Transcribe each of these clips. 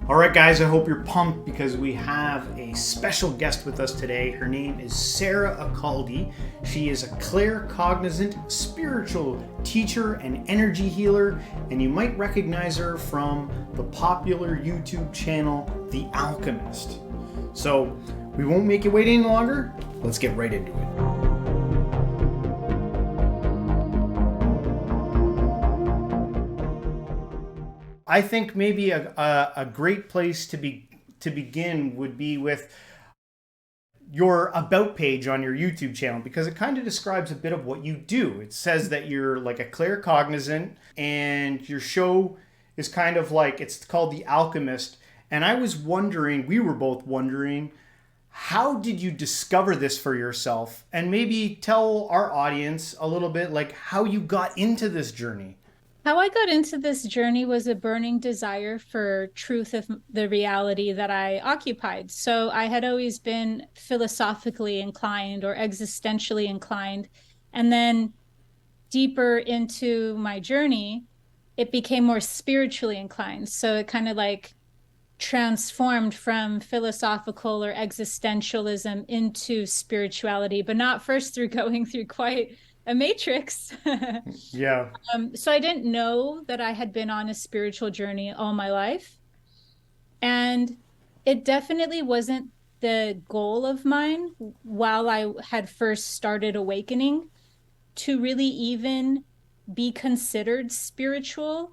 All right, guys, I hope you're pumped because we have a special guest with us today. Her name is Sarah Elkhaldy. She is a claircognizant spiritual teacher and energy healer, and you might recognize her from the popular YouTube channel, The Alchemist. So we won't make you wait any longer. Let's get right into it. I think maybe a great place to begin would be with your about page on your YouTube channel, because it kind of describes a bit of what you do. It says that you're like a claircognizant, and your show is kind of like, it's called The Alchemist. And I was wondering, we were both wondering, how did you discover this for yourself? And maybe tell our audience a little bit like how you got into this journey. How I got into this journey was a burning desire for truth of the reality that I occupied. So I had always been philosophically inclined or existentially inclined. And then deeper into my journey, it became more spiritually inclined. So it kind of like transformed from philosophical or existentialism into spirituality, but not first through going through quite a matrix. Yeah. So I didn't know that I had been on a spiritual journey all my life. And it definitely wasn't the goal of mine while I had first started awakening to really even be considered spiritual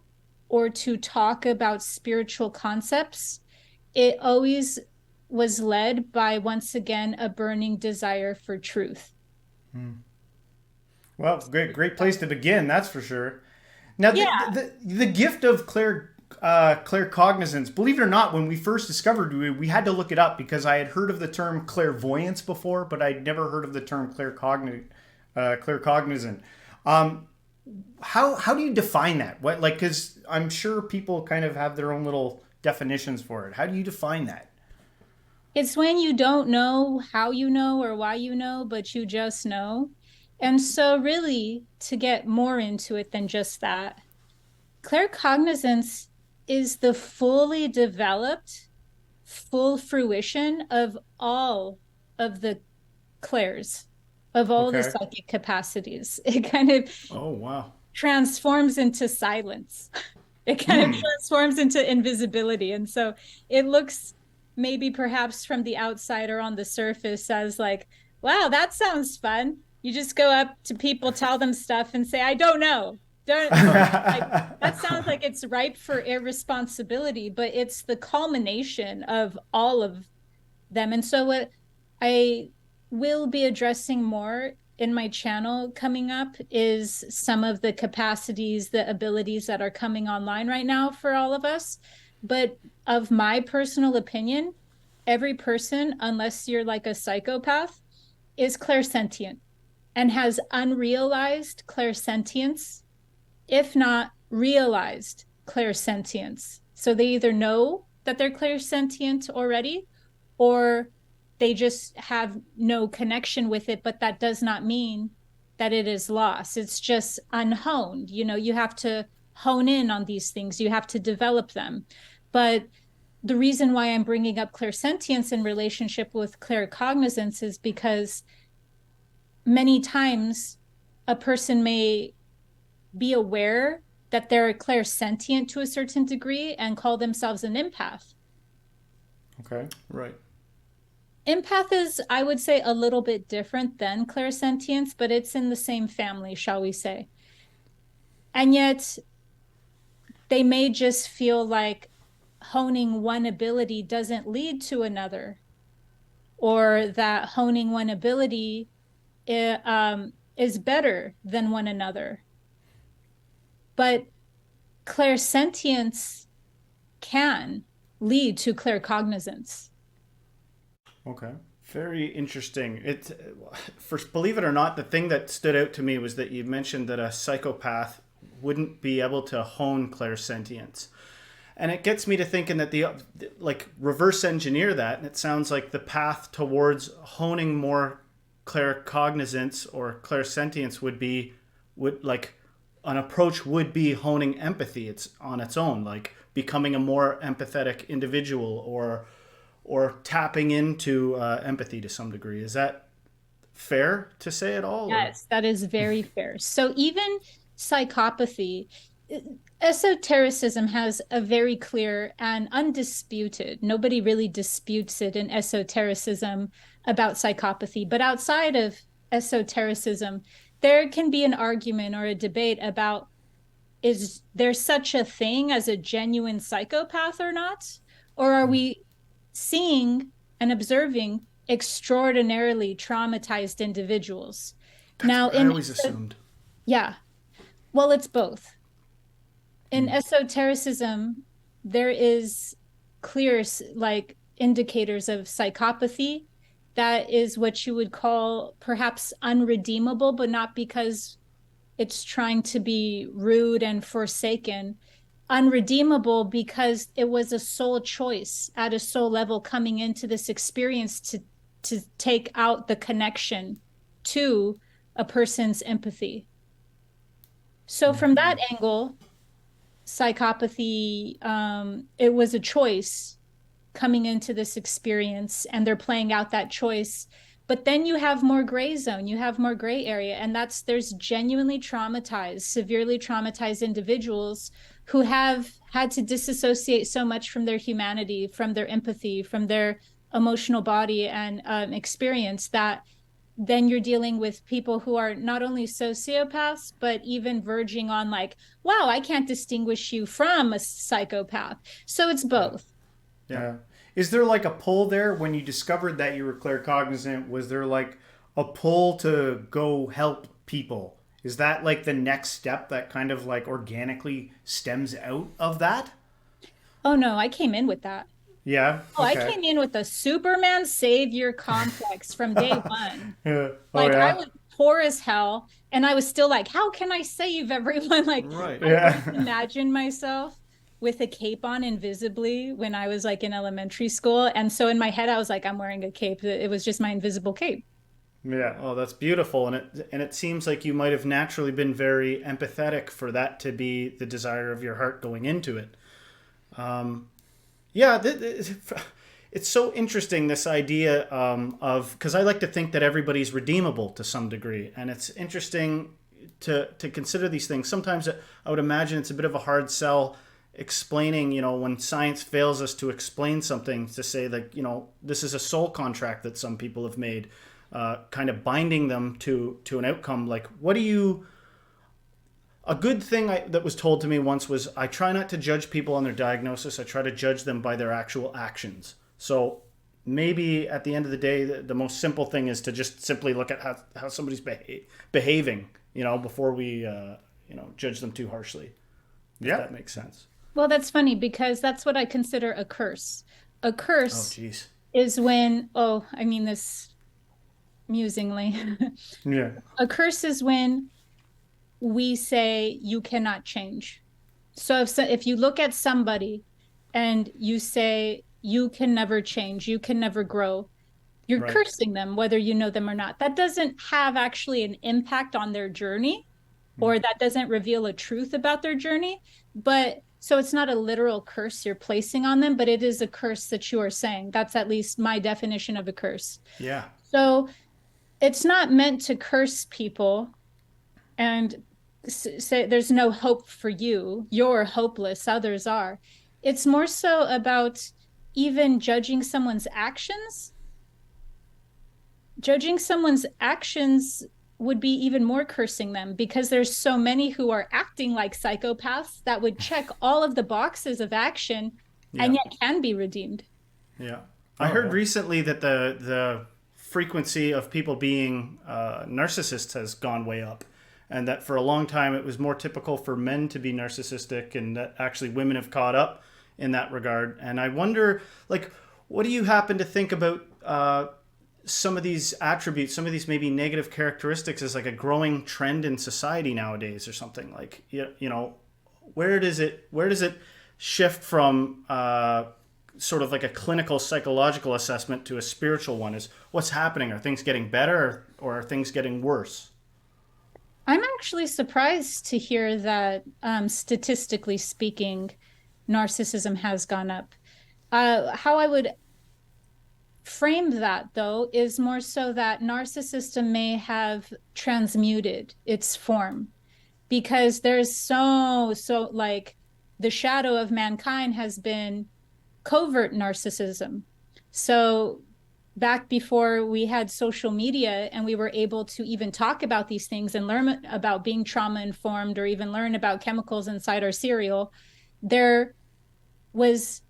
or to talk about spiritual concepts. It always was led by, once again, a burning desire for truth. Well, great place to begin, that's for sure. Now, Yeah. the gift of claircognizance, believe it or not, when we first discovered it, we had to look it up because I had heard of the term clairvoyance before, but I'd never heard of the term claircognizant. How do you define that? What, like, because I'm sure people kind of have their own little definitions for it. How do you define that? It's when you don't know how you know or why you know, but you just know. And so, really, to get more into it than just that, claircognizance is the fully developed, full fruition of all of the clairs, of all the Okay. psychic capacities. It kind of Oh, wow. transforms into silence. It kind of Hmm. transforms into invisibility. And so it looks maybe perhaps from the outside or on the surface as like, wow, that sounds fun. You just go up to people, tell them stuff and say, I don't know. Don't like that sounds like it's ripe for irresponsibility, but it's the culmination of all of them. And so what I will be addressing more in my channel coming up is some of the capacities, the abilities that are coming online right now for all of us. But of my personal opinion, every person, unless you're like a psychopath, is clairsentient and has unrealized clairsentience, if not realized clairsentience. So they either know that they're clairsentient already, or they just have no connection with it, but that does not mean that it is lost. It's just unhoned. You know, you have to hone in on these things, you have to develop them. But the reason why I'm bringing up clairsentience in relationship with claircognizance is because many times a person may be aware that they're clairsentient to a certain degree and call themselves an empath. Okay. Right. Empath is, I would say, a little bit different than clairsentience, but it's in the same family, shall we say. And yet, they may just feel like honing one ability doesn't lead to another, or that honing one ability is better than one another. But clairsentience can lead to claircognizance. Okay. Very interesting. First, believe it or not, the thing that stood out to me was that you mentioned that a psychopath wouldn't be able to hone clairsentience. And it gets me to thinking that like reverse engineer that, and it sounds like the path towards honing more claircognizance or clairsentience would like an approach would be honing empathy. It's on its own, like becoming a more empathetic individual, or tapping into empathy to some degree. Is that fair to say at all? Or Yes, that is very fair. So even psychopathy, esotericism has a very clear and undisputed, nobody really disputes it in esotericism about psychopathy. But outside of esotericism, there can be an argument or a debate about, is there such a thing as a genuine psychopath or not? Or are we seeing and observing extraordinarily traumatized individuals? that's Now, what I always assumed. yeah, well, it's both. In Mm. esotericism, there is clear, like, indicators of psychopathy. That is what you would call perhaps unredeemable, but not because it's trying to be rude and forsaken. Unredeemable because it was a soul choice at a soul level coming into this experience to take out the connection to a person's empathy. So from that angle, psychopathy, it was a choice coming into this experience, and they're playing out that choice. But then you have more gray zone, you have more gray area, and that's, there's genuinely traumatized, severely traumatized individuals who have had to disassociate so much from their humanity, from their empathy, from their emotional body and experience, that then you're dealing with people who are not only sociopaths, but even verging on like, wow, I can't distinguish you from a psychopath. So it's Yeah. both. Yeah. Is there like a pull there when you discovered that you were claircognizant? Was there like a pull to go help people? Is that like the next step that kind of like organically stems out of that? Oh no, I came in with that. Yeah. Oh, I Okay. came in with a Superman savior complex from day one. Yeah. Oh Like I yeah. was poor as hell, and I was still like, how can I save everyone? Like Right. I always Yeah. imagined myself with a cape on invisibly when I was like in elementary school. And so in my head, I was like, I'm wearing a cape. It was just my invisible cape. Yeah. Oh, that's beautiful, and it seems like you might have naturally been very empathetic for that to be the desire of your heart going into it. Yeah, it's so interesting, this idea of, because I like to think that everybody's redeemable to some degree, and it's interesting to consider these things. Sometimes I would imagine it's a bit of a hard sell explaining, when science fails us to explain something, to say that, this is a soul contract that some people have made, kind of binding them to an outcome. Like, what do you a good thing that was told to me once was, I try not to judge people on their diagnosis. I try to judge them by their actual actions. So maybe at the end of the day, the most simple thing is to just simply look at how somebody's behaving, before we, judge them too harshly, if Yeah. that makes sense. Well, that's funny because that's what I consider a curse. A Oh, curse geez. is when, oh, I mean this musingly. Yeah. A curse is when we say you cannot change. So if you look at somebody and you say you can never change, you can never grow, you're Right. cursing them whether you know them or not. That doesn't have actually an impact on their journey, or that doesn't reveal a truth about their journey. But so it's not a literal curse you're placing on them, but it is a curse that you are saying. That's at least my definition of a curse. Yeah. So it's not meant to curse people and say there's no hope for you, you're hopeless, others are. It's more so about even judging someone's actions would be even more cursing them, because there's so many who are acting like psychopaths that would check all of the boxes of action and Yeah. yet can be redeemed. Yeah. I Oh, heard yeah. recently that the frequency of people being narcissists has gone way up, and that for a long time it was more typical for men to be narcissistic, and that actually women have caught up in that regard. And I wonder, like, what do you happen to think about some of these attributes, some of these maybe negative characteristics, as like a growing trend in society nowadays, or something like, where does it shift from sort of like a clinical psychological assessment to a spiritual one? Is what's happening? Are things getting better, or are things getting worse? I'm actually surprised to hear that, statistically speaking, narcissism has gone up. How I would frame that, though, is more so that narcissism may have transmuted its form because there's so like the shadow of mankind has been covert narcissism. So back before we had social media and we were able to even talk about these things and learn about being trauma informed or even learn about chemicals inside our cereal, there was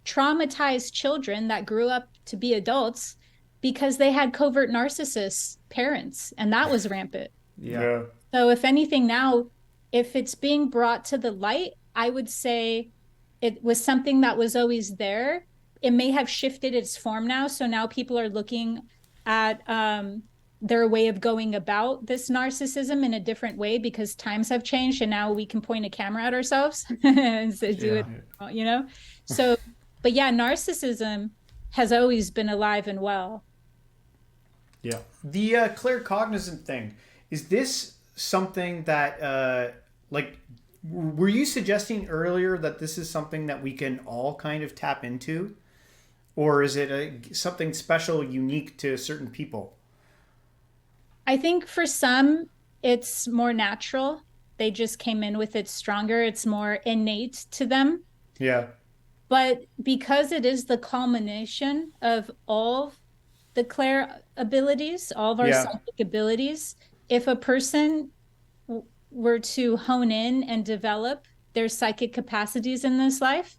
traumatized children that grew up to be adults because they had covert narcissist parents, and that was rampant. Yeah. So if anything now, if it's being brought to the light, I would say it was something that was always there. It may have shifted its form now. So now people are looking at their way of going about this narcissism in a different way because times have changed and now we can point a camera at ourselves and do it, you know? So, but yeah, narcissism has always been alive and well. Yeah. The claircognizant thing, is this something that, like, were you suggesting earlier that this is something that we can all kind of tap into? Or is it something special, unique to certain people? I think for some, it's more natural. They just came in with it stronger. It's more innate to them. Yeah. But because it is the culmination of all the clair abilities, all of our Yeah. psychic abilities, if a person were to hone in and develop their psychic capacities in this life,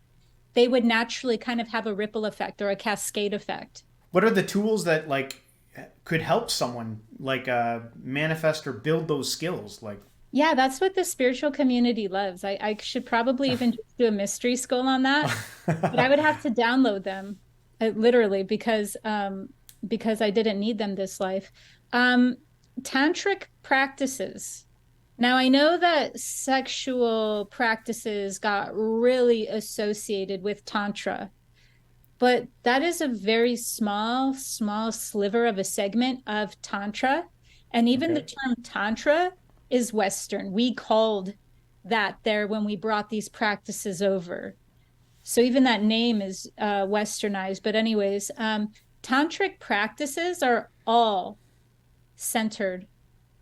they would naturally kind of have a ripple effect or a cascade effect. What are the tools that, like, could help someone, like, manifest or build those skills? Like, Yeah, that's what the spiritual community loves. I should probably even just do a mystery school on that, but I would have to download them literally because I didn't need them this life. Um, Tantric practices. Now I know that sexual practices got really associated with Tantra, but that is a very small sliver of a segment of Tantra. And even the okay. term Tantra is Western. We called that there when we brought these practices over. So even that name is Westernized. But, anyways, Tantric practices are all centered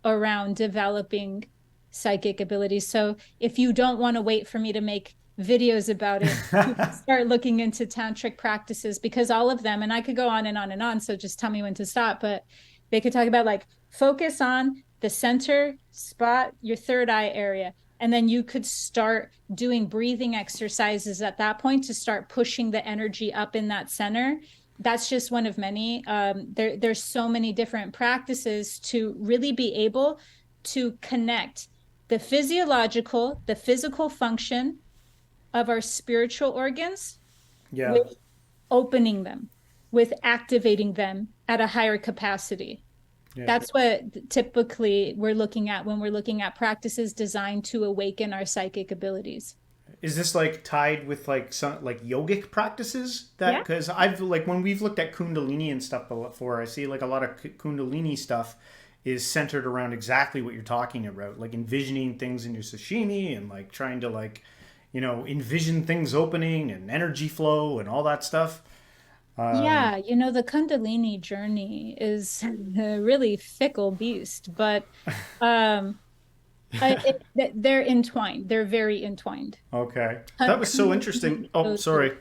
around developing psychic abilities. So if you don't want to wait for me to make videos about it, you can start looking into tantric practices because all of them, and I could go on and on and on. So just tell me when to stop, but they could talk about like focus on the center spot, your third eye area. And then you could start doing breathing exercises at that point to start pushing the energy up in that center. That's just one of many. There's so many different practices to really be able to connect the physiological, the physical function of our spiritual organs Yeah. with opening them, with activating them at a higher capacity. Yeah. That's what typically we're looking at when we're looking at practices designed to awaken our psychic abilities. Is this like tied with like some like yogic practices that, Yeah. because I've like when we've looked at kundalini and stuff before, I see like a lot of kundalini stuff is centered around exactly what you're talking about, like envisioning things in your sashimi and like trying to like, you know, envision things opening and energy flow and all that stuff. Yeah, the Kundalini journey is a really fickle beast, but um, they're entwined. They're very entwined. Okay. That was so interesting. Kundalini Oh, goes with- sorry.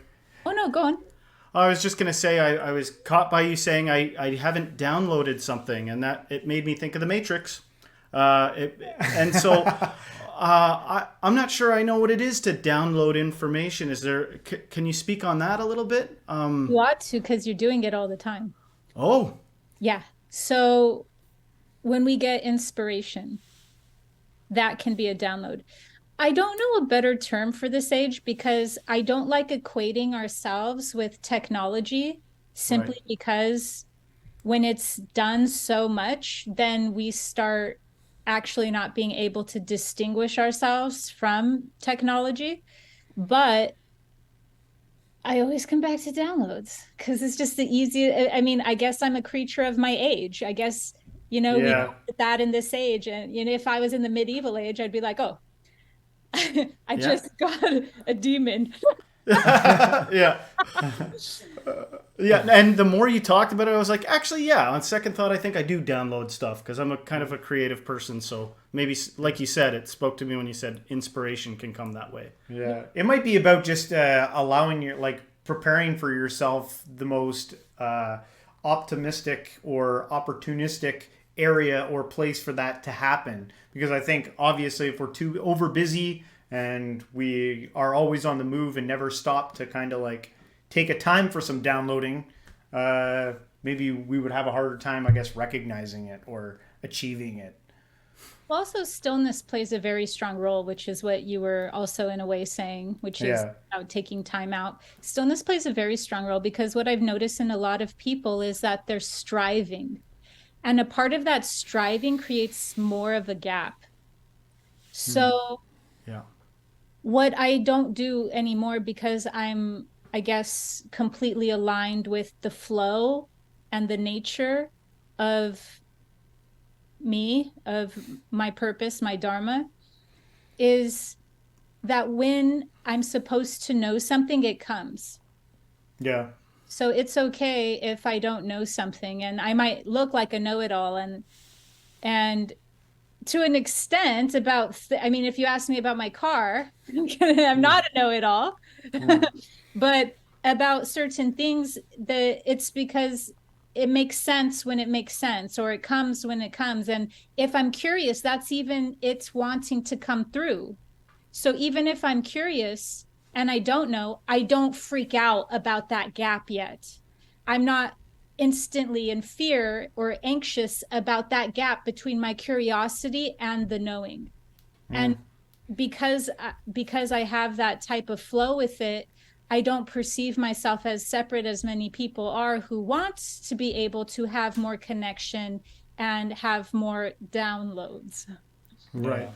Oh no, go on. I was just going to say I was caught by you saying I haven't downloaded something, and that it made me think of the Matrix. And so I'm not sure I know what it is to download information. Is there? Can you speak on that a little bit? You ought to because you're doing it all the time. Oh, Yeah. So when we get inspiration, that can be a download. I don't know a better term for this age because I don't like equating ourselves with technology simply right. because when it's done so much, then we start actually not being able to distinguish ourselves from technology. But I always come back to downloads because it's just the easiest. I mean, I guess I'm a creature of my age. I guess, we Yeah. did that in this age. And, if I was in the medieval age, I'd be like, oh, I Yeah. just got a demon. Yeah. Yeah, and the more you talked about it, I was like, actually, yeah. On second thought, I think I do download stuff because I'm a kind of a creative person. So maybe, like you said, it spoke to me when you said inspiration can come that way. Yeah, it might be about just allowing your like preparing for yourself the most optimistic or opportunistic area or place for that to happen. Because I think obviously, if we're too over busy and we are always on the move and never stop to kind of like take a time for some downloading, uh, maybe we would have a harder time, I guess, recognizing it or achieving it. Well, also, stillness plays a very strong role, which is what you were also in a way saying, which is Yeah. about taking time out. Stillness plays a very strong role because what I've noticed in a lot of people is that they're striving. And a part of that striving creates more of a gap. So, Yeah. what I don't do anymore because I'm, I guess, completely aligned with the flow and the nature of me, of my purpose, my dharma, is that when I'm supposed to know something, it comes. Yeah. So it's okay if I don't know something, and I might look like a know-it-all, and to an extent about I mean, if you ask me about my car, I'm not a know-it-all. But about certain things, that it's because it makes sense when it makes sense, or it comes when it comes. And if I'm curious, that's even it's wanting to come through. So even if I'm curious and I don't know, I don't freak out about that gap yet. I'm not instantly in fear or anxious about that gap between my curiosity and the knowing. And because I have that type of flow with it, I don't perceive myself as separate as many people are who want to be able to have more connection and have more downloads. Right.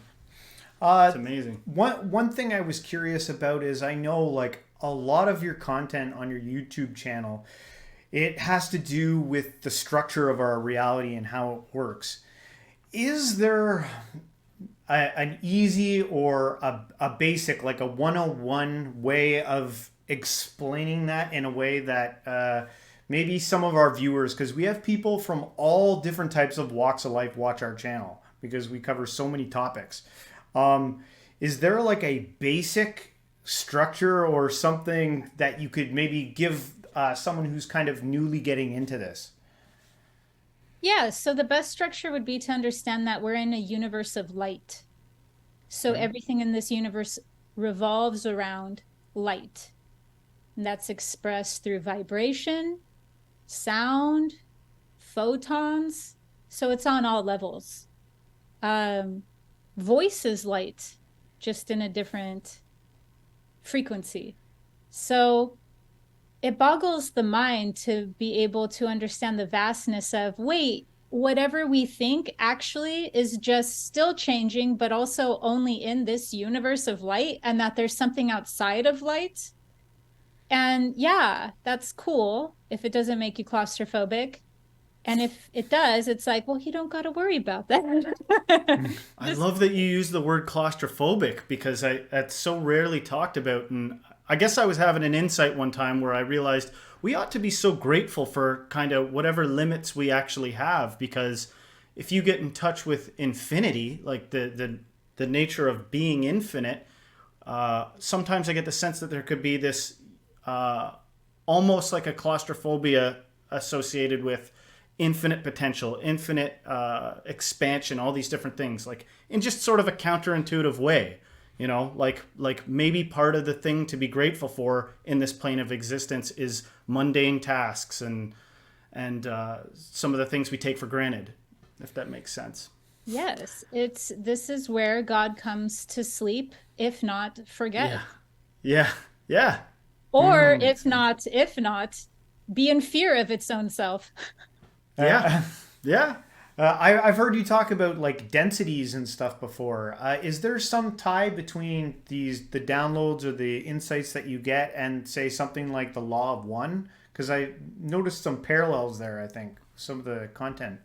It's amazing. One thing I was curious about is I know like a lot of your content on your YouTube channel, it has to do with the structure of our reality and how it works. Is there an easy or a basic, like a 101 way of explaining that in a way that maybe some of our viewers, because we have people from all different types of walks of life watch our channel because we cover so many topics. Um, is there like a basic structure or something that you could maybe give someone who's kind of newly getting into this? Yeah, so the best structure would be to understand that we're in a universe of light. So Okay. everything in this universe revolves around light. And that's expressed through vibration, sound, photons. So it's on all levels. Um, Voice is light, just in a different frequency. So it boggles the mind to be able to understand the vastness of wait, whatever we think actually is just still changing, but also only in this universe of light, and that there's something outside of light. And yeah, that's cool if it doesn't make you claustrophobic. And if it does, it's like, well, you don't got to worry about that. I Just, love that you use the word claustrophobic because that's so rarely talked about. And I guess I was having an insight one time where I realized we ought to be so grateful for kind of whatever limits we actually have because if you get in touch with infinity, like the nature of being infinite, sometimes I get the sense that there could be this uh, almost like a claustrophobia associated with infinite potential, infinite expansion, all these different things, like in just sort of a counterintuitive way. You know, like maybe part of the thing to be grateful for in this plane of existence is mundane tasks and some of the things we take for granted, if that makes sense. yes, it's this is where God comes to sleep, if not Yeah, forget. yeah, yeah, Or Makes sense. if not, be in fear of its own self. yeah, yeah. I've heard you talk about like densities and stuff before. Is there some tie between the downloads or the insights that you get and say something like the law of one? Because I noticed some parallels there. I think some of the content.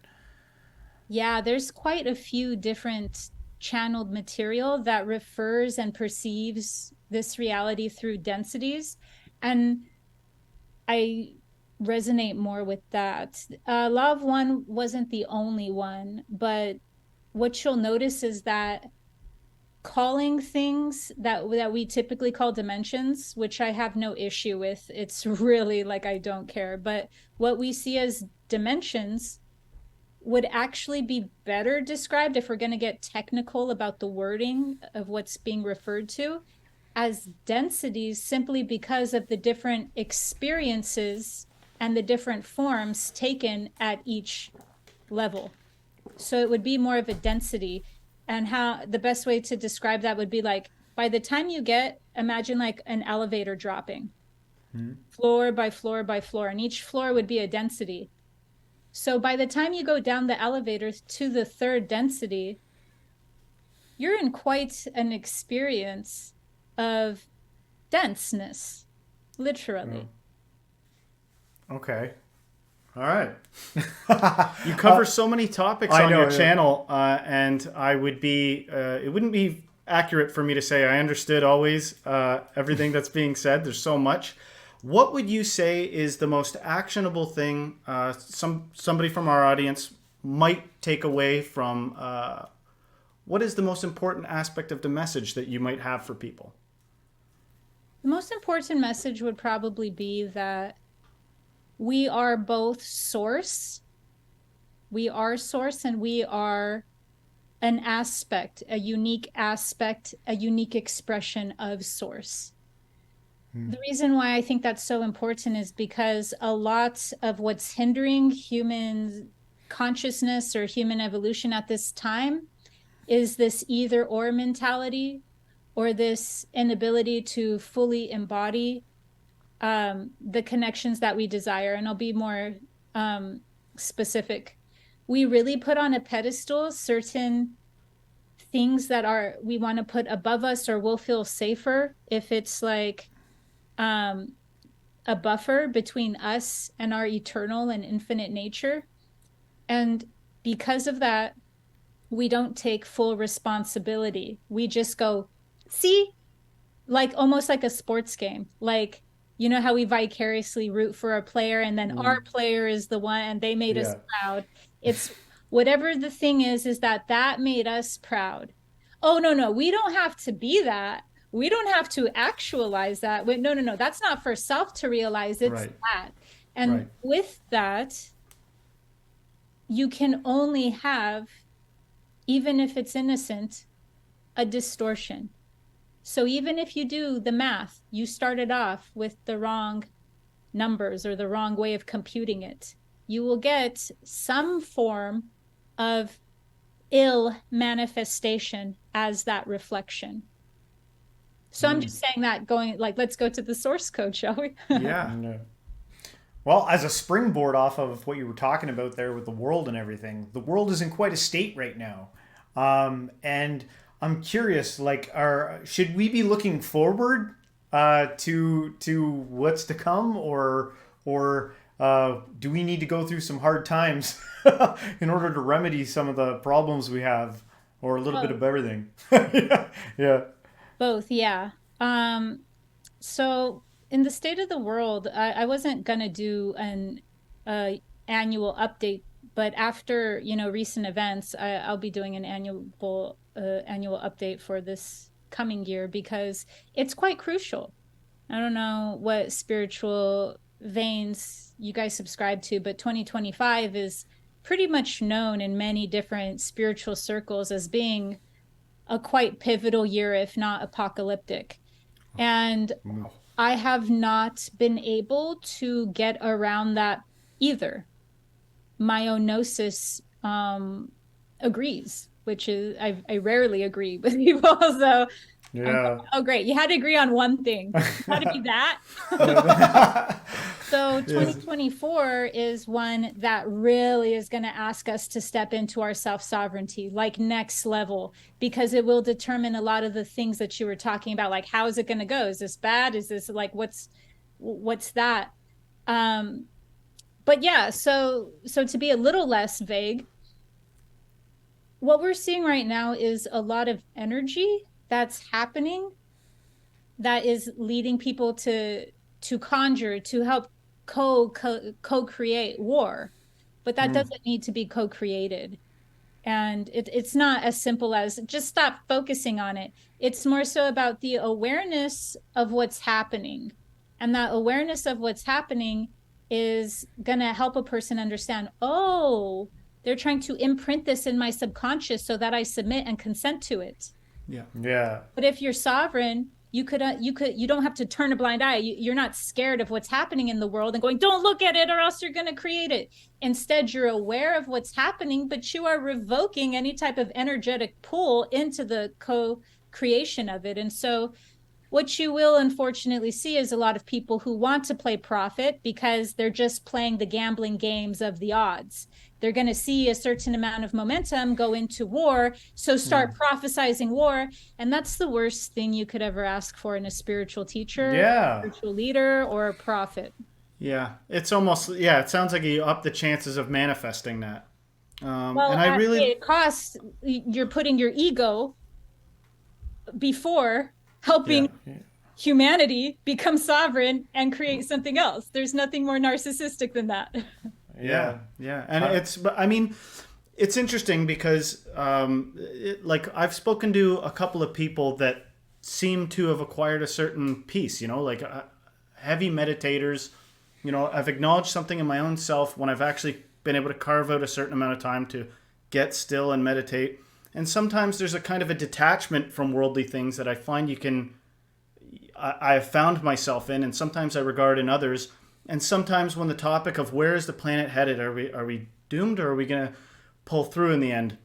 Yeah, there's quite a few different channeled material that refers and perceives this reality through densities. And I resonate more with that. Law of One wasn't the only one, but what you'll notice is that calling things that we typically call dimensions, which I have no issue with, it's really like I don't care, but what we see as dimensions would actually be better described, if we're going to get technical about the wording of what's being referred to, as densities, simply because of the different experiences and the different forms taken at each level. So it would be more of a density. And how the best way to describe that would be like, by the time you get, imagine like an elevator dropping, floor by floor by floor, and each floor would be a density. So by the time you go down the elevator to the third density, you're in quite an experience of denseness, literally. Okay. All right. You cover so many topics on your yeah. channel, and I would be, it wouldn't be accurate for me to say I understood always everything that's being said. There's so much. What would you say is the most actionable thing somebody from our audience might take away from, what is the most important aspect of the message that you might have for people? The most important message would probably be that we are both source. We are source, and we are an aspect, a unique aspect, a unique expression of source. The reason why I think that's so important is because a lot of what's hindering human consciousness or human evolution at this time is this either or mentality, or this inability to fully embody the connections that we desire. And I'll be more specific. We really put on a pedestal certain things that we want to put above us, or we'll feel safer if it's like a buffer between us and our eternal and infinite nature. And because of that, we don't take full responsibility. We just go, see, like almost like a sports game. Like, you know how we vicariously root for a player, and then our player is the one, and they made us proud. It's whatever the thing is that made us proud. Oh, no, we don't have to be that. We don't have to actualize that. No. That's not for self to realize. It's that. And with that, you can only have, even if it's innocent, a distortion. So even if you do the math, you started off with the wrong numbers or the wrong way of computing it, you will get some form of ill manifestation as that reflection. So I'm just saying that, going like, let's go to the source code, shall we? Yeah. Well, as a springboard off of what you were talking about there with the world and everything, the world is in quite a state right now. And I'm curious, like, should we be looking forward to what's to come, or do we need to go through some hard times in order to remedy some of the problems we have, or a little bit of everything? Yeah. Both, yeah. So in the state of the world, I wasn't gonna do an annual update, but after recent events, I'll be doing an annual update for this coming year, because it's quite crucial. I don't know what spiritual veins you guys subscribe to, but 2025 is pretty much known in many different spiritual circles as being a quite pivotal year, if not apocalyptic. And I have not been able to get around that either. My own gnosis agrees, which is, I rarely agree with people. So yeah. Oh, great. You had to agree on one thing. You had to be that. So 2024 is one that really is going to ask us to step into our self-sovereignty, like next level, because it will determine a lot of the things that you were talking about. Like, how is it going to go? Is this bad? Is this like, what's that? But yeah, so to be a little less vague, what we're seeing right now is a lot of energy that's happening that is leading people to conjure, to help co-create war, but that doesn't need to be co-created. And it's not as simple as just stop focusing on it. It's more so about the awareness of what's happening. And that awareness of what's happening is going to help a person understand, oh, they're trying to imprint this in my subconscious so that I submit and consent to it. Yeah. Yeah. But if you're sovereign, you don't have to turn a blind eye. You're not scared of what's happening in the world and going, don't look at it or else you're going to create it. Instead, you're aware of what's happening, but you are revoking any type of energetic pull into the co-creation of it. And so what you will unfortunately see is a lot of people who want to play prophet because they're just playing the gambling games of the odds. They're going to see a certain amount of momentum go into war, so start prophesizing war. And that's the worst thing you could ever ask for in a spiritual teacher, Yeah. spiritual leader, or a prophet. Yeah. It's almost, yeah, it sounds like you up the chances of manifesting that. Well, and I really, it costs, you're putting your ego before helping humanity become sovereign and create something else. There's nothing more narcissistic than that. Yeah. And I mean, it's interesting because, like, I've spoken to a couple of people that seem to have acquired a certain peace, you know, like heavy meditators. You know, I've acknowledged something in my own self when I've actually been able to carve out a certain amount of time to get still and meditate. And sometimes there's a kind of a detachment from worldly things that I find I have found myself in, and sometimes I regard in others. And sometimes when the topic of where is the planet headed, are we doomed or are we going to pull through in the end?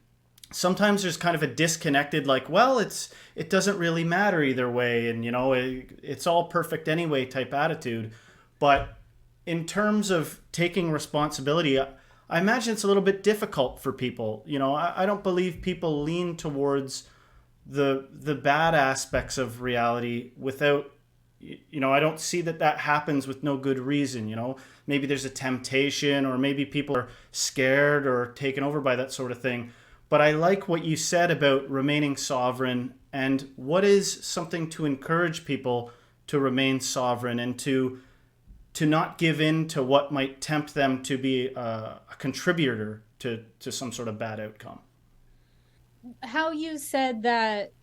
Sometimes there's kind of a disconnected, like, well, it doesn't really matter either way, and you know, it's all perfect anyway type attitude. But in terms of taking responsibility, I imagine it's a little bit difficult for people. You know, I don't believe people lean towards the bad aspects of reality without, you know, I don't see that happens with no good reason. You know, maybe there's a temptation, or maybe people are scared or taken over by that sort of thing. But I like what you said about remaining sovereign, and what is something to encourage people to remain sovereign and to not give in to what might tempt them to be a contributor to some sort of bad outcome. How you said that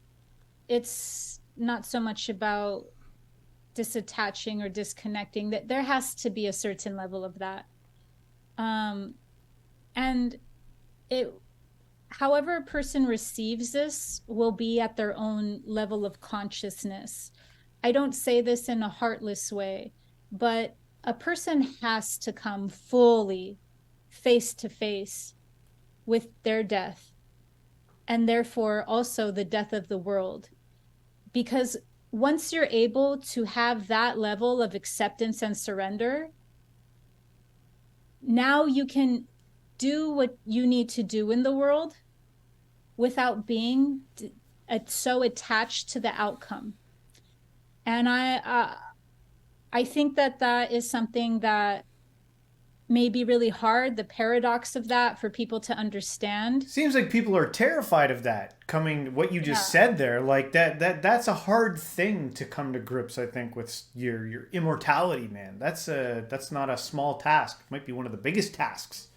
it's not so much about disattaching or disconnecting, that there has to be a certain level of that. And however a person receives this will be at their own level of consciousness. I don't say this in a heartless way, but a person has to come fully face to face with their death, and therefore also the death of the world. Because once you're able to have that level of acceptance and surrender, now you can do what you need to do in the world without being so attached to the outcome. And I think that is something that may be really hard, the paradox of that for people to understand. Seems like people are terrified of that what you just said there. Like that's a hard thing to come to grips, I think, with your immortality, man. That's not a small task. It might be one of the biggest tasks.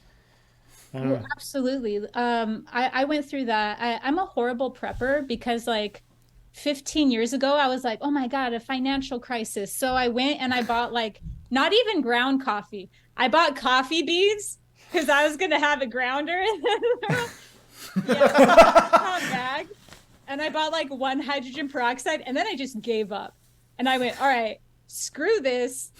Well, absolutely. I went through that. I'm a horrible prepper because, like, 15 years ago, I was like, oh my God, a financial crisis. So I went and I bought, like, not even ground coffee. I bought coffee beans because I was going to have a grounder. Bag. And I bought like 1 hydrogen peroxide, and then I just gave up. And I went, all right, screw this.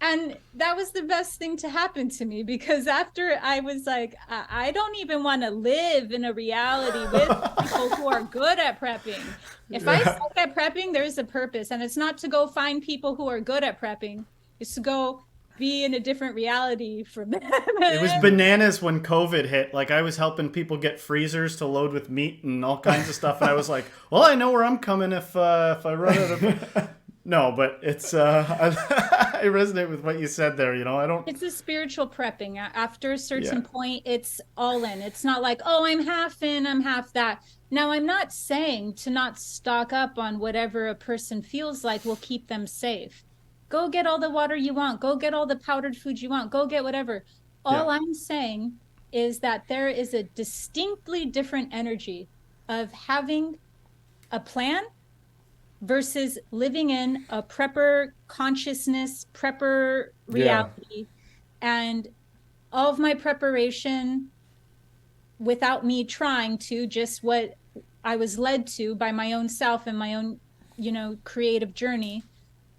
And that was the best thing to happen to me, because after I was like, I don't even want to live in a reality with people who are good at prepping. If I suck at prepping, there's a purpose. And it's not to go find people who are good at prepping. It's to go be in a different reality from them. It was bananas when COVID hit. Like, I was helping people get freezers to load with meat and all kinds of stuff. And I was like, well, I know where I'm coming if I run out of... No, but it's I resonate with what you said there. You know, It's a spiritual prepping. After a certain point, it's all in. It's not like, oh, I'm half in, I'm half that. Now, I'm not saying to not stock up on whatever a person feels like will keep them safe. Go get all the water you want. Go get all the powdered food you want. Go get whatever. Yeah. All I'm saying is that there is a distinctly different energy of having a plan versus living in a prepper consciousness, prepper Yeah. reality. And all of my preparation without me trying to, just what I was led to by my own self and my own, creative journey.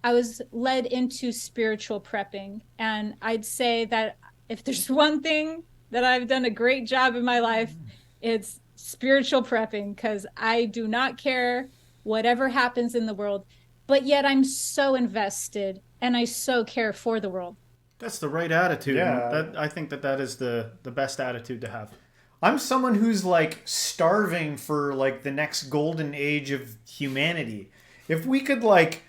I was led into spiritual prepping. And I'd say that if there's one thing that I've done a great job in my life, it's spiritual prepping, because I do not care whatever happens in the world, but yet I'm so invested and I so care for the world. That's the right attitude. And Yeah. I think that is the best attitude to have. I'm someone who's like starving for like the next golden age of humanity. If we could like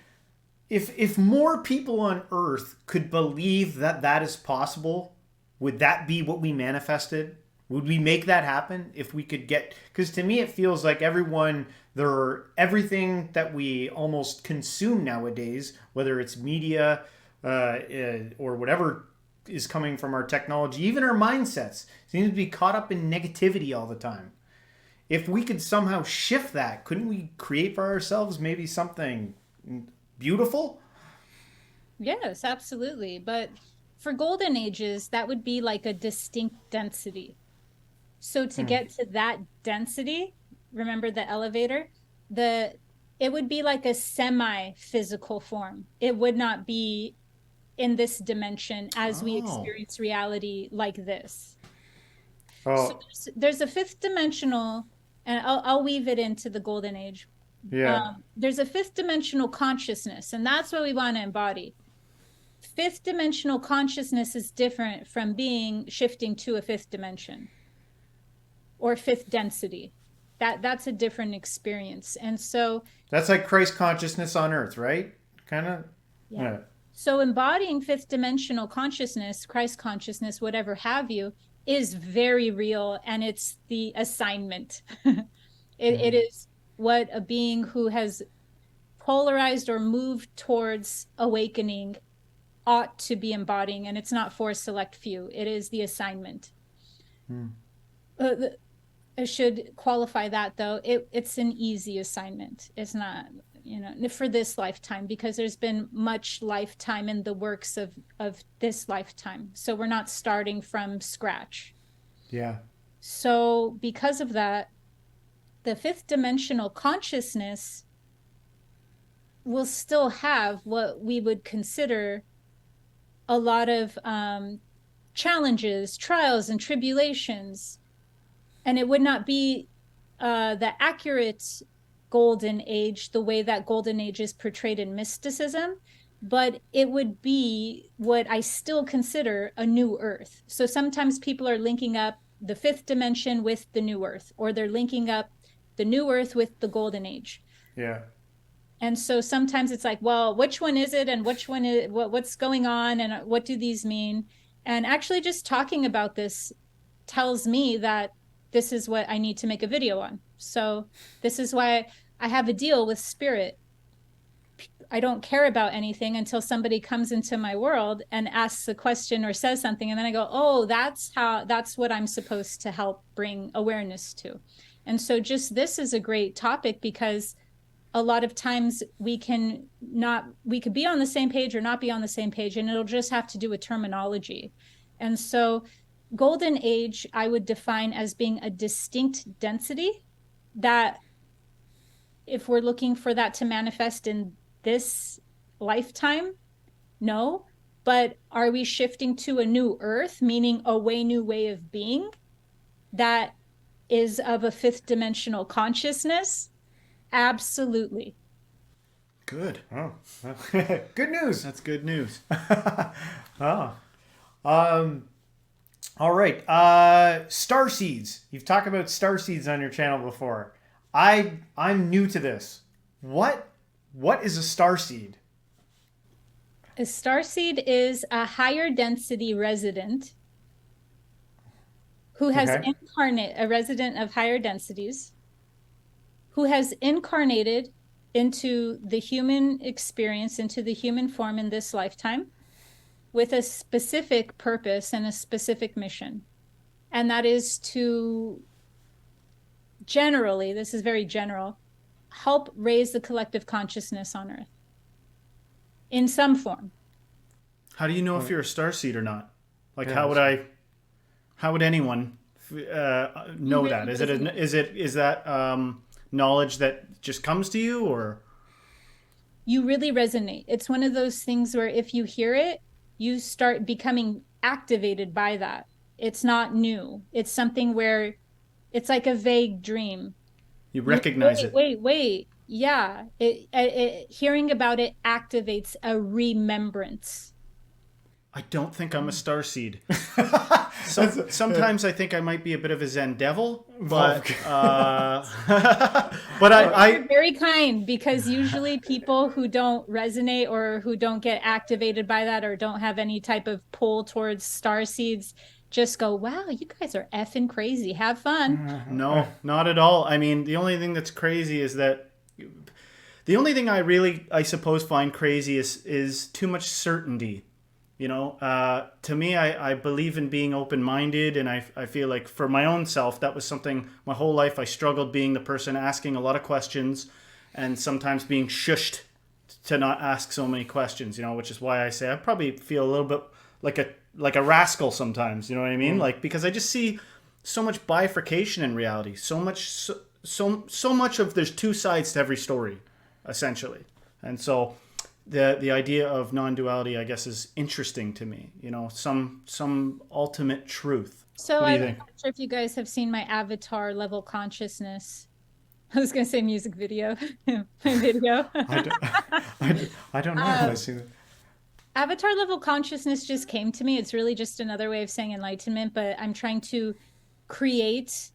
if more people on earth could believe that that is possible, would that be what we manifested? Would we make that happen if we could get, cuz to me it feels like everything that we almost consume nowadays, whether it's media or whatever is coming from our technology, even our mindsets, seems to be caught up in negativity all the time. If we could somehow shift that, couldn't we create for ourselves maybe something beautiful? Yes, absolutely. But for golden ages, that would be like a distinct density. So to get to that density, remember the elevator, it would be like a semi-physical form. It would not be in this dimension as we Oh. experience reality like this. So Oh, there's a fifth dimensional, and I'll weave it into the golden age. yeah. There's a fifth dimensional consciousness, and that's what we want to embody. Fifth dimensional consciousness is different from being shifting to a fifth dimension or fifth density. That's a different experience. And so That's like Christ consciousness on earth, right? Kind of. yeah. Yeah. So embodying fifth dimensional consciousness, Christ consciousness, whatever have you, is very real, and it's the assignment. It is what a being who has polarized or moved towards awakening ought to be embodying, and it's not for a select few. It is the assignment. I should qualify that, though. It's an easy assignment. It's not, for this lifetime, because there's been much lifetime in the works of this lifetime. So we're not starting from scratch. Yeah. So because of that, the fifth dimensional consciousness will still have what we would consider a lot of challenges, trials, and tribulations. And it would not be the accurate golden age, the way that golden age is portrayed in mysticism, but it would be what I still consider a new earth. So sometimes people are linking up the fifth dimension with the new earth, or they're linking up the new earth with the golden age. Yeah. And so sometimes it's like, well, which one is it, and which one is what's going on, and what do these mean? And actually just talking about this tells me that this is what I need to make a video on. So this is why I have a deal with spirit. I don't care about anything until somebody comes into my world and asks a question or says something, and then I go, oh, that's what I'm supposed to help bring awareness to. And so just this is a great topic, because a lot of times we could be on the same page or not be on the same page, and it'll just have to do with terminology. And so golden age, I would define as being a distinct density that, if we're looking for that to manifest in this lifetime, no. But are we shifting to a new earth, meaning a new way of being that is of a fifth dimensional consciousness? Absolutely. Good. Oh. Good news. That's good news. Oh. All right. Star seeds. You've talked about star seeds on your channel before. I'm new to this. What is a star seed? A starseed is a higher density resident who has Okay. incarnate, a resident of higher densities, who has incarnated into the human experience, into the human form in this lifetime with a specific purpose and a specific mission. And that is to generally, this is very general, help raise the collective consciousness on Earth in some form. How do you know if you're a starseed or not? Like, how would anyone know that? Is that knowledge that just comes to you, or? You really resonate. It's one of those things where if you hear it, you start becoming activated by that. It's not new. It's something where it's like a vague dream. You recognize it. Wait. Yeah. Hearing about it activates a remembrance. I don't think I'm a starseed. Sometimes I think I might be a bit of a Zen devil, but You're very kind, because usually people who don't resonate or who don't get activated by that or don't have any type of pull towards starseeds just go, wow, you guys are effing crazy. Have fun. No, not at all. I mean, the only thing that's crazy is that the only thing I suppose find crazy is too much certainty. You know, to me, I believe in being open-minded, and I feel like for my own self, that was something my whole life I struggled being the person asking a lot of questions and sometimes being shushed to not ask so many questions, you know, which is why I say I probably feel a little bit like a rascal sometimes, you know what I mean? Like, because I just see so much bifurcation in reality, so much of there's two sides to every story, essentially. And so the idea of non-duality, I guess, is interesting to me. You know, some ultimate truth. So I'm not sure if you guys have seen my avatar level consciousness. I was going to say music video. My video. I don't know if I've seen it. Avatar level consciousness just came to me. It's really just another way of saying enlightenment, but I'm trying to create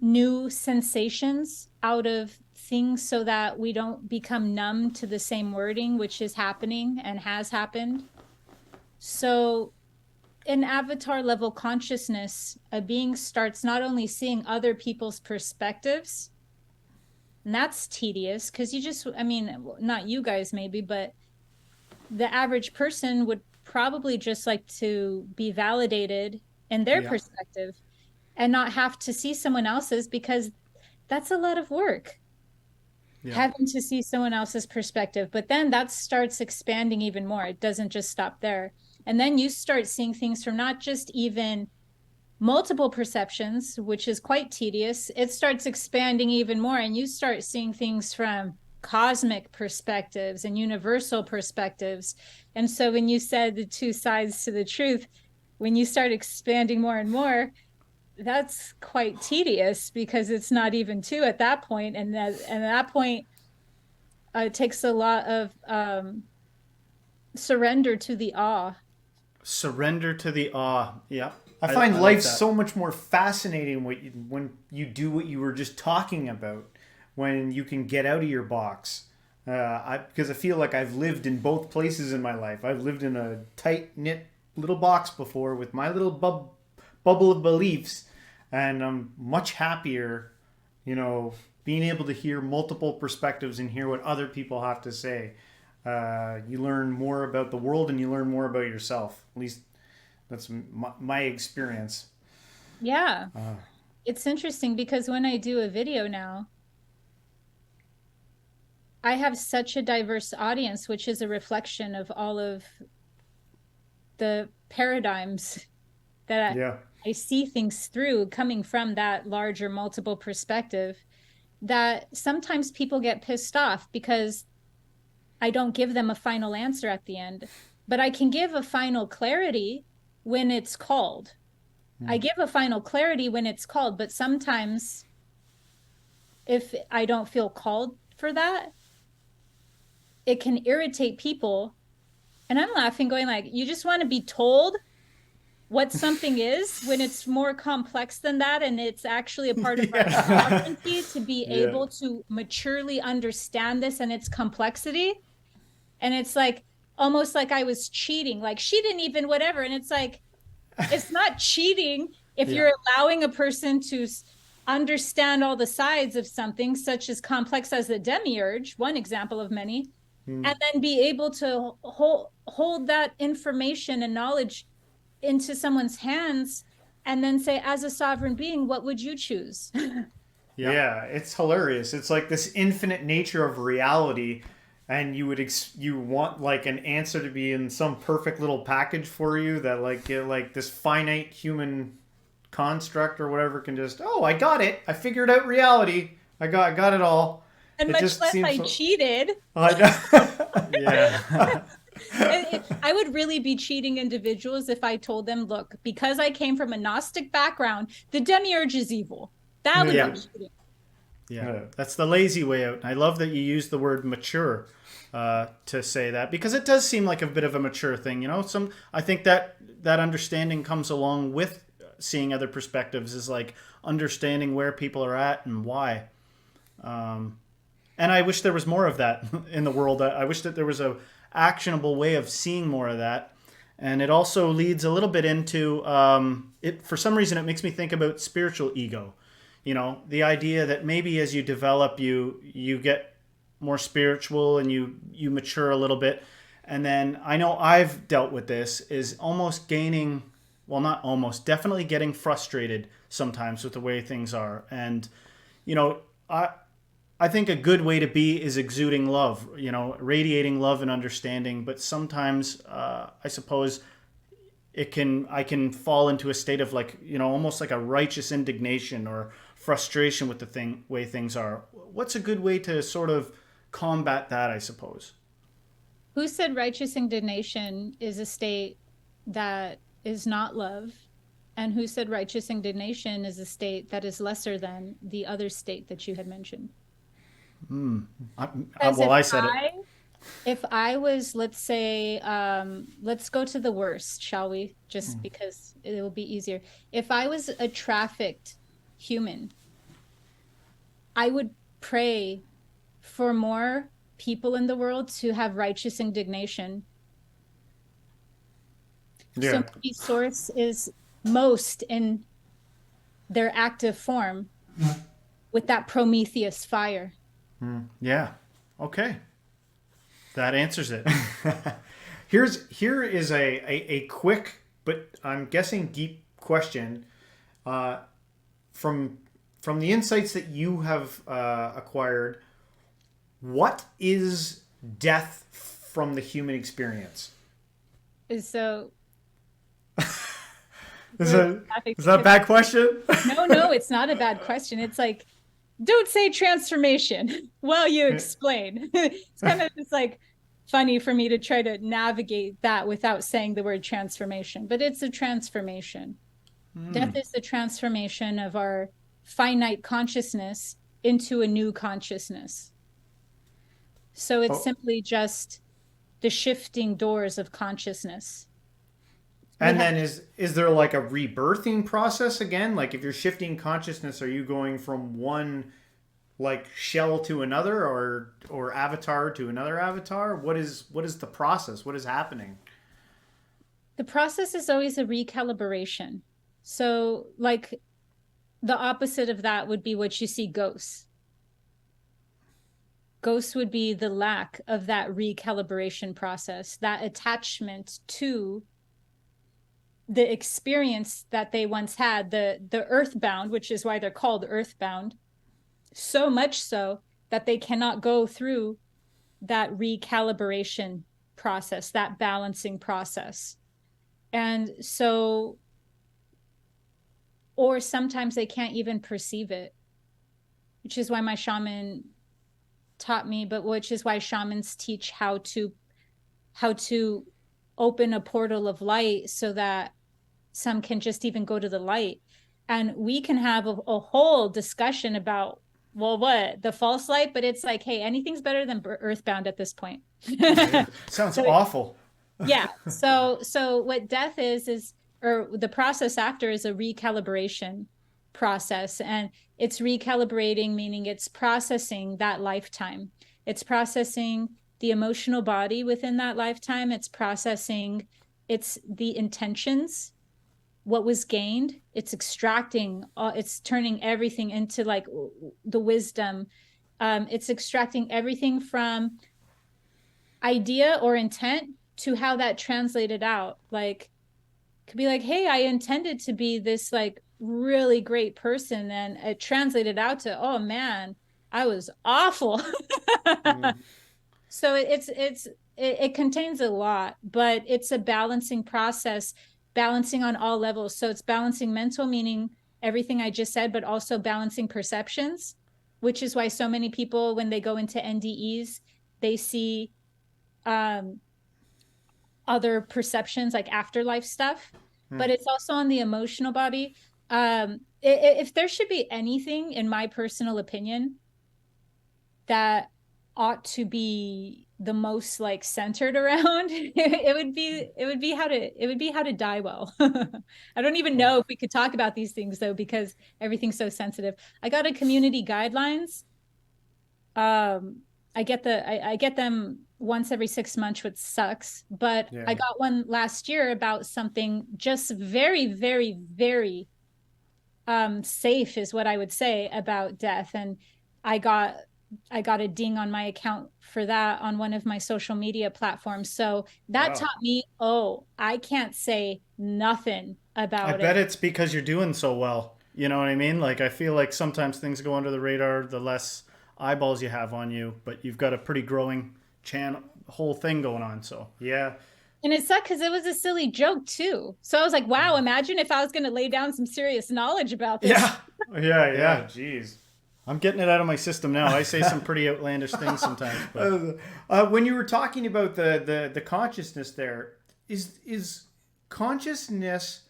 new sensations out of things so that we don't become numb to the same wording, which is happening and has happened. So in avatar level consciousness, a being starts not only seeing other people's perspectives, and that's tedious because not you guys maybe, but the average person would probably just like to be validated in their perspective and not have to see someone else's, because that's a lot of work. Having to see someone else's perspective. But then that starts expanding even more. It doesn't just stop there. And then you start seeing things from not just even multiple perceptions, which is quite tedious. It starts expanding even more, and you start seeing things from cosmic perspectives and universal perspectives. And so when you said the two sides to the truth, when you start expanding more and more, that's quite tedious, because it's not even two at that point. And at that point, it takes a lot of surrender to the awe. Surrender to the awe. Yeah. I find life so much more fascinating when you do what you were just talking about, when you can get out of your box. Because I feel like I've lived in both places in my life. I've lived in a tight-knit little box before with my little bubble of beliefs, and I'm much happier, you know, being able to hear multiple perspectives and hear what other people have to say. You learn more about the world and you learn more about yourself. At least that's my experience. Yeah. It's interesting because when I do a video now, I have such a diverse audience, which is a reflection of all of the paradigms that I see things through, coming from that larger multiple perspective, that sometimes people get pissed off because I don't give them a final answer at the end. But I can give a final clarity when it's called. I give a final clarity when it's called, but sometimes if I don't feel called for that, it can irritate people. And I'm laughing, going like, you just want to be told what something is when it's more complex than that, and it's actually a part of our sovereignty to be able to maturely understand this and its complexity. And it's like almost like I was cheating, like she didn't even whatever. And it's like, it's not cheating if you're allowing a person to understand all the sides of something such as complex as the demiurge, one example of many, and then be able to hold that information and knowledge into someone's hands and then say, as a sovereign being, what would you choose? Yeah, it's hilarious. It's like this infinite nature of reality, and you want like an answer to be in some perfect little package for you that like this finite human construct or whatever can just, oh, I got it. I figured out reality. I got it all. And It much just less seems I so- cheated. Yeah. I would really be cheating individuals if I told them, look, because I came from a Gnostic background, the demiurge is evil. That would Yeah. be cheating. Yeah, that's the lazy way out. I love that you use the word mature to say that, because it does seem like a bit of a mature thing. I think that understanding comes along with seeing other perspectives, is like understanding where people are at and why. And I wish there was more of that in the world. I wish that there was a actionable way of seeing more of that. And it also leads a little bit into it. For some reason, it makes me think about spiritual ego. The idea that maybe as you develop, you get more spiritual and you mature a little bit. And then I know I've dealt with this, is almost gaining, well, not almost, definitely getting frustrated sometimes with the way things are. And, I think a good way to be is exuding love, radiating love and understanding. But sometimes, I suppose, I can fall into a state of almost like a righteous indignation or frustration with the way things are. What's a good way to sort of combat that, I suppose? Who said righteous indignation is a state that is not love? And who said righteous indignation is a state that is lesser than the other state that you had mentioned? I said it. If I was, let's say, let's go to the worst, shall we? Just because it will be easier. If I was a trafficked human, I would pray for more people in the world to have righteous indignation. Yeah. So maybe source is most in their active form with that Prometheus fire. Yeah. Okay. That answers it. Here is a quick, but I'm guessing deep question from the insights that you have acquired. What is death from the human experience? So Is that a bad question? no, it's not a bad question. It's like, don't say transformation while you explain. It's kind of just like funny for me to try to navigate that without saying the word transformation, but it's a transformation. Death is the transformation of our finite consciousness into a new consciousness. So it's simply just the shifting doors of consciousness. And then is there like a rebirthing process again? Like if you're shifting consciousness, are you going from one like shell to another, or avatar to another avatar? What is the process? What is happening? The process is always a recalibration. So like the opposite of that would be what you see ghosts. Ghosts would be the lack of that recalibration process, that attachment to the experience that they once had, the earthbound, which is why they're called earthbound, so much so that they cannot go through that recalibration process, that balancing process. And so, or sometimes they can't even perceive it, which is why my shaman taught me, but which is why shamans teach how to open a portal of light so that some can just even go to the light. And we can have a whole discussion about, well, what the false light, but it's like, hey, anything's better than earthbound at this point. Sounds awful. Yeah. So what death is, or the process after, is a recalibration process. And it's recalibrating, meaning it's processing that lifetime. It's processing the emotional body within that lifetime. It's processing the intentions what was gained. It's extracting, it's turning everything into like the wisdom. It's extracting everything from idea or intent to how that translated out. Like, could be like, hey, I intended to be this like really great person, and it translated out to, oh man, I was awful. So it contains a lot, but it's a balancing process, balancing on all levels. So it's balancing mental, meaning everything I just said, but also balancing perceptions, which is why so many people, when they go into NDEs, they see um, other perceptions like afterlife stuff. But it's also on the emotional body. If there should be anything, in my personal opinion, that ought to be the most like centered around, it would be how to die well. I don't even know if we could talk about these things though, because everything's so sensitive. I got a community guidelines. I get them once every 6 months, which sucks, but I got one last year about something just very, very, very safe is what I would say about death. And I got a ding on my account for that on one of my social media platforms. So that taught me, oh, I can't say nothing about it. I bet it's because you're doing so well. You know what I mean? Like, I feel like sometimes things go under the radar, the less eyeballs you have on you, but you've got a pretty growing channel, whole thing going on. So, yeah. And it sucked because it was a silly joke too. So I was like, wow, imagine if I was going to lay down some serious knowledge about this. Yeah. Jeez. I'm getting it out of my system now. I say some pretty outlandish things sometimes. But. When you were talking about the consciousness there, is consciousness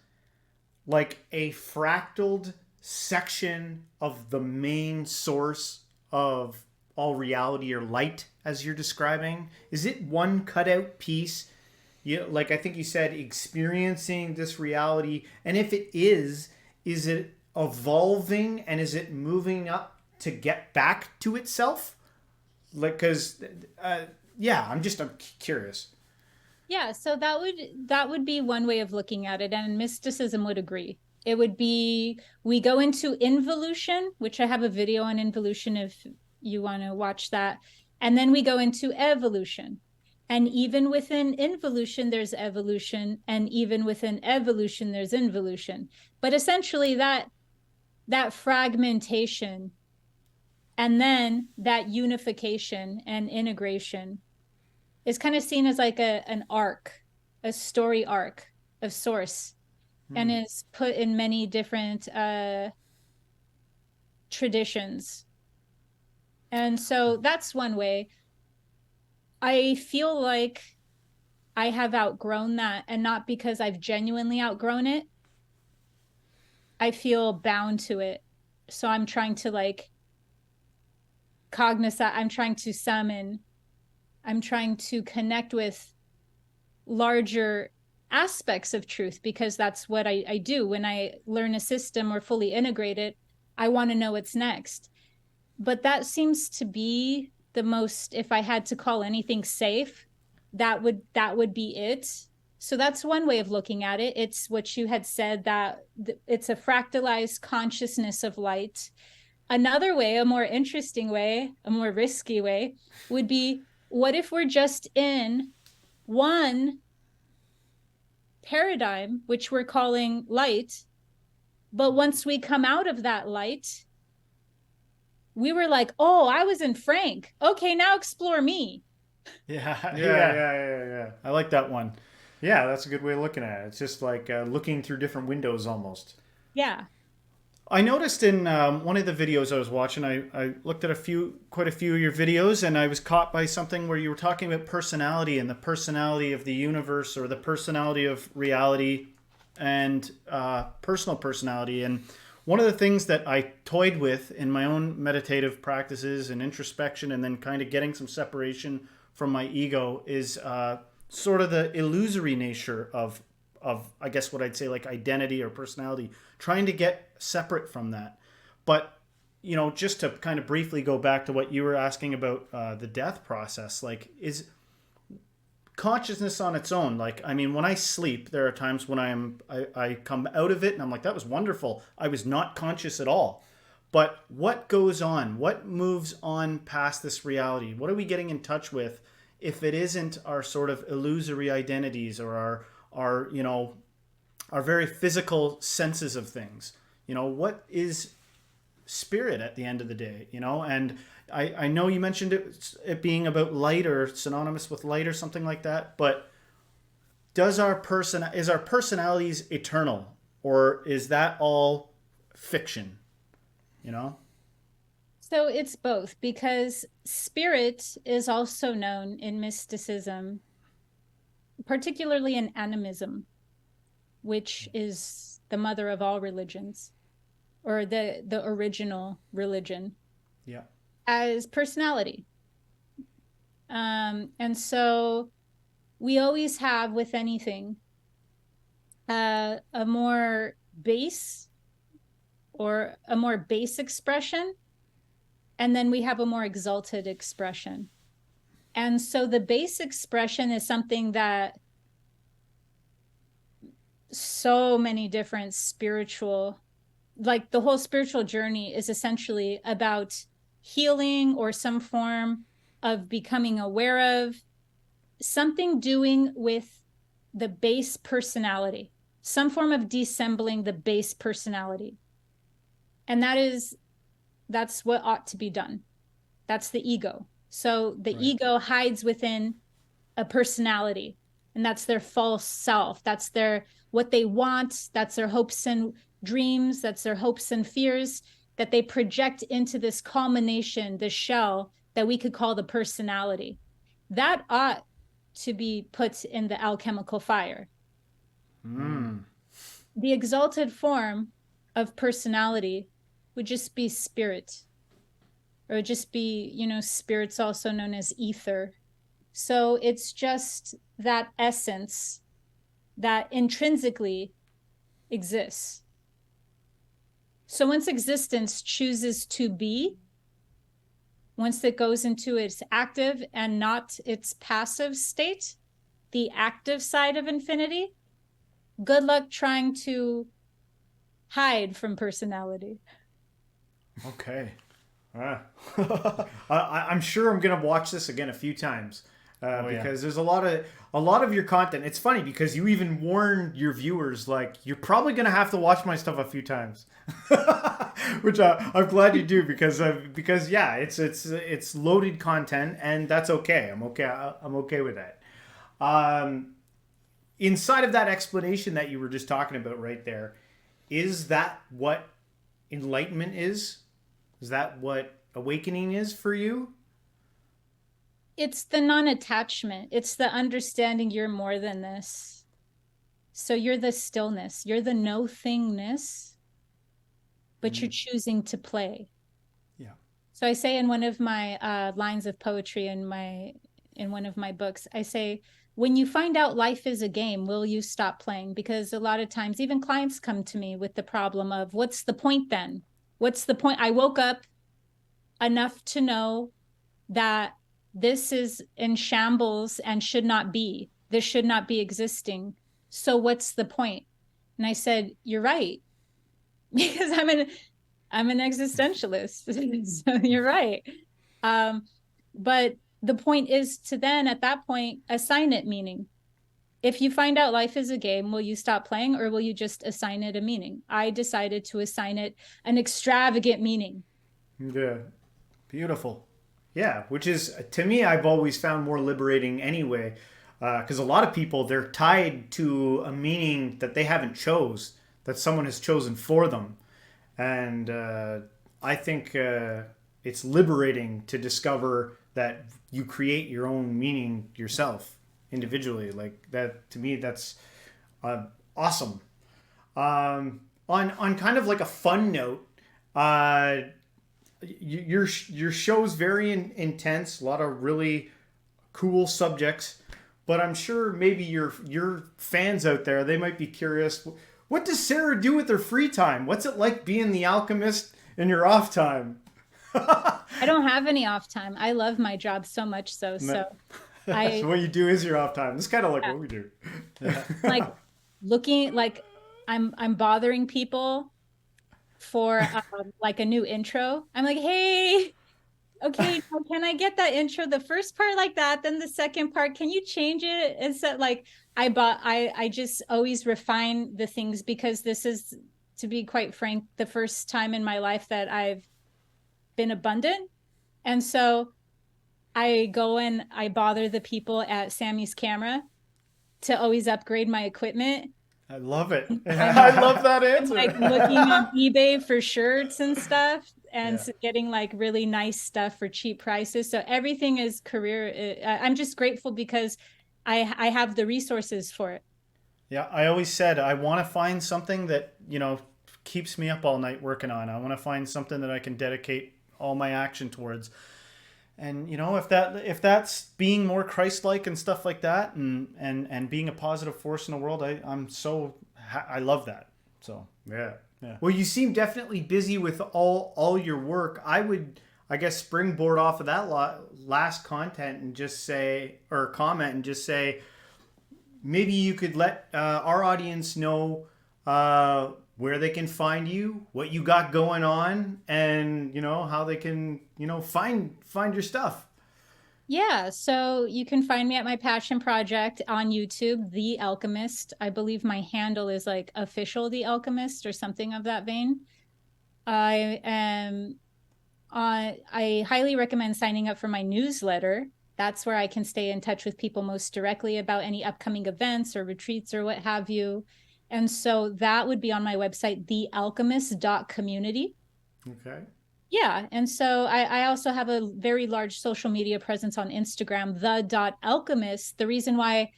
like a fractaled section of the main source of all reality or light, as you're describing? Is it one cutout piece? Like I think you said, experiencing this reality, and if it is it evolving, and is it moving up to get back to itself? Like, because I'm curious. Yeah, so that would be one way of looking at it, and mysticism would agree. It would be, we go into involution, which I have a video on involution if you want to watch that, and then we go into evolution. And even within involution, there's evolution, and even within evolution, there's involution. But essentially, that fragmentation, and then that unification and integration is kind of seen as like an arc, a story arc of source, and is put in many different traditions. And so that's one way. I feel like I have outgrown that, and not because I've genuinely outgrown it. I feel bound to it. So I'm trying to like cognizant, I'm trying to summon, I'm trying to connect with larger aspects of truth, because that's what I do. When I learn a system or fully integrate it, I want to know what's next. But that seems to be the most, if I had to call anything safe, that would be it. So that's one way of looking at it. It's what you had said, that it's a fractalized consciousness of light. Another way, a more interesting way, a more risky way, would be, what if we're just in one paradigm, which we're calling light, but once we come out of that light, we were like, oh, I was in Frank. Okay, now explore me. Yeah. I like that one. Yeah, that's a good way of looking at it. It's just like looking through different windows almost. Yeah. I noticed in one of the videos I was watching, I looked at quite a few of your videos, and I was caught by something where you were talking about personality and the personality of the universe, or the personality of reality, and personal personality. And one of the things that I toyed with in my own meditative practices and introspection, and then kind of getting some separation from my ego, is sort of the illusory nature of I guess what I'd say like identity or personality, trying to get separate from that. But, you know, just to kind of briefly go back to what you were asking about the death process, like, consciousness on its own. Like, I mean, when I sleep, there are times when I come out of it and I'm like, that was wonderful. I was not conscious at all. But what goes on? What moves on past this reality? What are we getting in touch with if it isn't our sort of illusory identities or our you know, our very physical senses of things? You know, what is spirit at the end of the day? You know, and I know you mentioned it being about light or synonymous with light or something like that, but is our personalities eternal, or is that all fiction? You know? So it's both, because spirit is also known in mysticism, particularly in animism, which is the mother of all religions, or the original religion. Yeah. As personality. And so we always have with anything a more base or a more base expression, and then we have a more exalted expression. And so the base expression is something that so many different spiritual, like the whole spiritual journey is essentially about healing or some form of becoming aware of something, doing with the base personality, some form of dissembling the base personality. And that's what ought to be done. That's the ego. So the ego hides within a personality, and that's their false self. That's what they want. That's their hopes and dreams. That's their hopes and fears that they project into this culmination, this shell that we could call the personality. That ought to be put in the alchemical fire. The exalted form of personality would just be spirit, or would just be, you know, spirit's also known as ether. So it's just that essence that intrinsically exists. So once existence chooses to be, once it goes into its active and not its passive state, the active side of infinity, good luck trying to hide from personality. Okay. I'm sure I'm gonna watch this again a few times because there's a lot of your content. It's funny because you even warn your viewers, like, you're probably gonna have to watch my stuff a few times, which I'm glad you do, because yeah, it's loaded content, and that's okay. I'm okay with that. Inside of that explanation that you were just talking about right there, is that what enlightenment is? Is that what awakening is for you? It's the non-attachment. It's the understanding you're more than this. So you're the stillness. You're the no-thingness, but you're choosing to play. Yeah. So I say in one of my lines of poetry in one of my books, I say, when you find out life is a game, will you stop playing? Because a lot of times, even clients come to me with the problem of, what's the point then? What's the point? I woke up enough to know that this is in shambles and should not be. This should not be existing. So what's the point? And I said, you're right. Because I'm an existentialist. So you're right. But the point is to then, at that point, assign it meaning. If you find out life is a game, will you stop playing, or will you just assign it a meaning? I decided to assign it an extravagant meaning. Yeah. Beautiful. Yeah, which is, to me, I've always found more liberating anyway, because a lot of people, they're tied to a meaning that they haven't chose, that someone has chosen for them. And I think it's liberating to discover that you create your own meaning yourself individually. Like that, to me, that's awesome. On kind of like a fun note, your show's very intense, a lot of really cool subjects, but I'm sure maybe your fans out there, they might be curious, what does Sarah do with her free time? What's it like being the alchemist in your off time? I don't have any off time. I love my job so much so. I So what you do is your off time. It's kind of like Yeah. what we do. like looking like I'm bothering people for like a new intro. I'm like, hey, okay, now can I get that intro? The first part like that, then the second part, can you change it? And so like I just always refine the things because this is, to be quite frank, the first time in my life that I've been abundant. And so I go and I bother the people at Sammy's camera to always upgrade my equipment. I love it. I'm, I love that I'm answer. like looking on eBay for shirts and stuff and Yeah. getting like really nice stuff for cheap prices. So everything is career. I'm just grateful because I have the resources for it. Yeah, I always said I want to find something that, keeps me up all night working on. I want to find something that I can dedicate all my action towards. And if that's being more Christ-like and stuff like that, and being a positive force in the world, I love that. So yeah. Well, you seem definitely busy with all your work. I would, I guess, springboard off of that last content and just say, or comment and just say, maybe you could let our audience know where they can find you, what you got going on, and how they can find your stuff. Yeah, so you can find me at my passion project on YouTube, The Alchemist. I believe my handle is like official The Alchemist or something of that vein. I highly recommend signing up for my newsletter. That's where I can stay in touch with people most directly about any upcoming events or retreats or what have you. And so that would be on my website, thealchemist.community. Okay. Yeah. And so I also have a very large social media presence on Instagram, the.alchemist. The reason why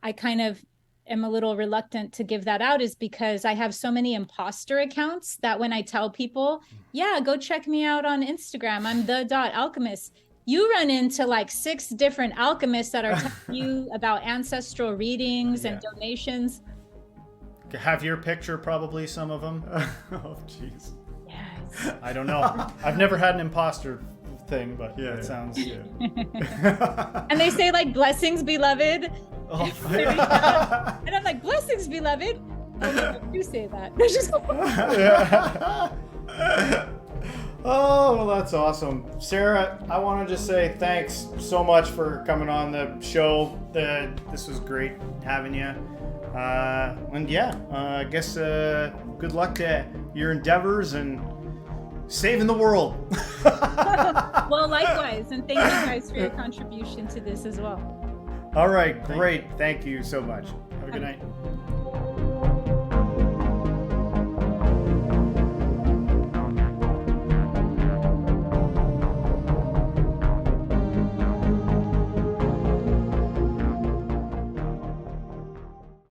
I kind of am a little reluctant to give that out is because I have so many imposter accounts that when I tell people, yeah, go check me out on Instagram, I'm the.alchemist, you run into like 6 different alchemists that are telling you about ancestral readings and donations. Have your picture, probably some of them. Oh, jeez. Yes. I don't know. I've never had an imposter thing, but it sounds. Yeah. And they say like blessings, beloved. Oh, And I'm like, blessings, beloved. Oh, no, you say that. Oh, well, that's awesome. Sarah, I want to just say thanks so much for coming on the show. This was great having you. And I guess good luck to your endeavors and saving the world. Well, likewise. And thank you guys for your contribution to this as well. All right, great. Thank you so much. Have a good night.